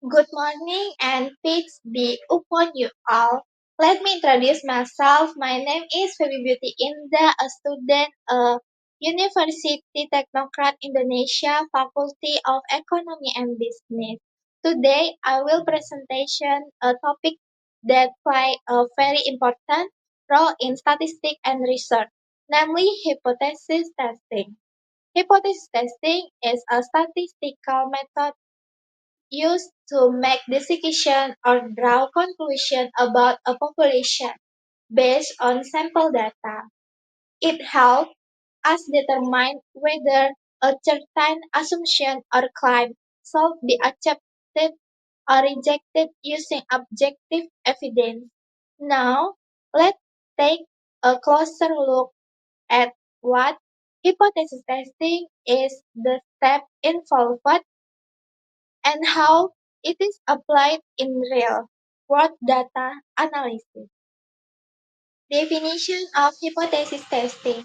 Good morning and peace be upon you all. Let me introduce myself. My name is Feby Beauty Indah, a student of University Technocrat Indonesia, Faculty of Economy and Business. Today, I will presentation a topic that play a very important role in statistics and research, namely hypothesis testing. Hypothesis testing is a statistical method used to make decisions or draw conclusions about a population based on sample data. It helps us determine whether a certain assumption or claim should be accepted or rejected using objective evidence. Now, let's take a closer look at what hypothesis testing is, the step involved, and how it is applied in real world data analysis. Definition of hypothesis testing.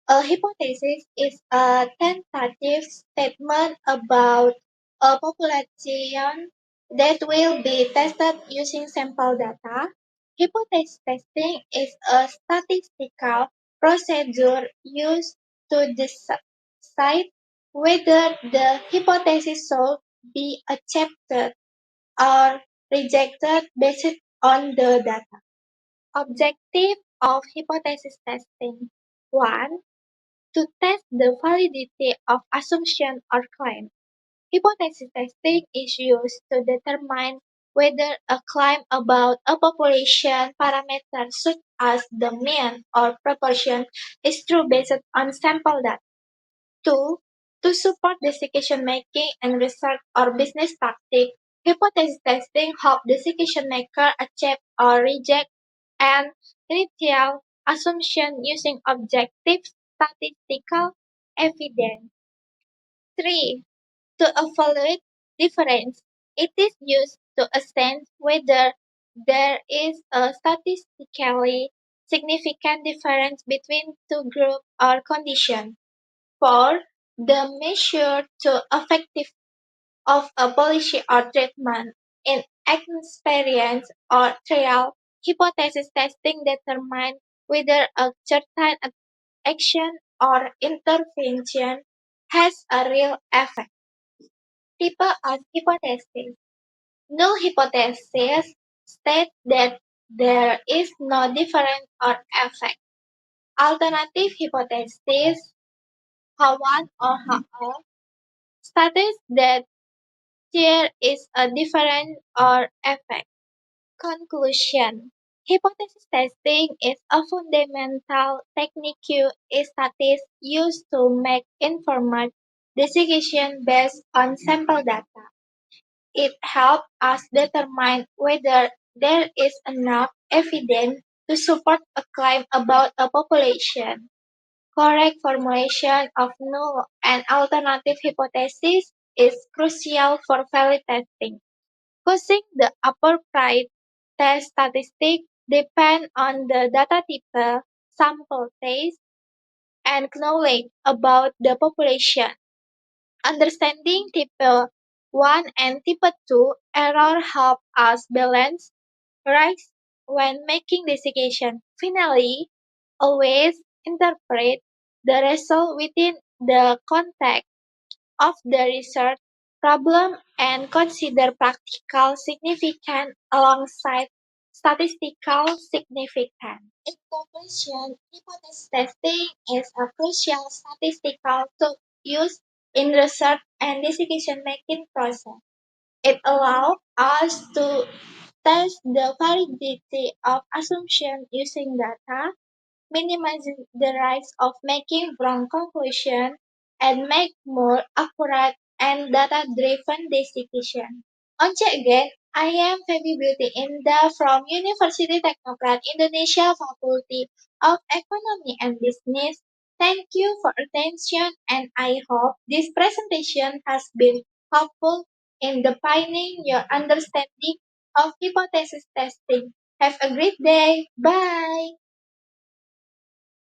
A hypothesis is a tentative statement about a population that will be tested using sample data. Hypothesis testing is a statistical procedure used to decide whether the hypothesis should be accepted or rejected based on the data. Objective of hypothesis testing. 1. To test the validity of assumption or claim. Hypothesis testing is used to determine whether a claim about a population parameter such as the mean or proportion is true based on sample data. 2. To support decision-making and research or business practice, hypothesis testing helps decision-makers accept or reject an initial assumption using objective statistical evidence. 3. To evaluate difference, it is used to assess whether there is a statistically significant difference between two groups or conditions. 4. The measure to effective of a policy or treatment. In experience or trial, hypothesis testing determines whether a certain action or intervention has a real effect. Type of hypothesis. Null hypothesis states that there is no difference or effect. Alternative hypothesis, H1 or HO, states that there is a difference or effect. Conclusion. Hypothesis testing is a fundamental technique in statistics used to make informed decisions based on sample data. It helps us determine whether there is enough evidence to support a claim about a population. Correct formulation of null and alternative hypotheses is crucial for valid testing. Choosing the appropriate test statistic depends on the data type, sample size, and knowledge about the population. Understanding type 1 and type 2 error help us balance risk when making decision. Finally, always interpret the result within the context of the research problem and consider practical significance alongside statistical significance. In conclusion, hypothesis testing is a crucial statistical tool used in research and decision-making process. It allows us to test the validity of assumptions using data, minimizing the risk of making wrong conclusions, and make more accurate and data-driven decisions. Once again, I am Feby Beauty Indah from University Technocrat Indonesia Faculty of Economy and Business. Thank you for attention and I hope this presentation has been helpful in defining your understanding of hypothesis testing. Have a great day. Bye.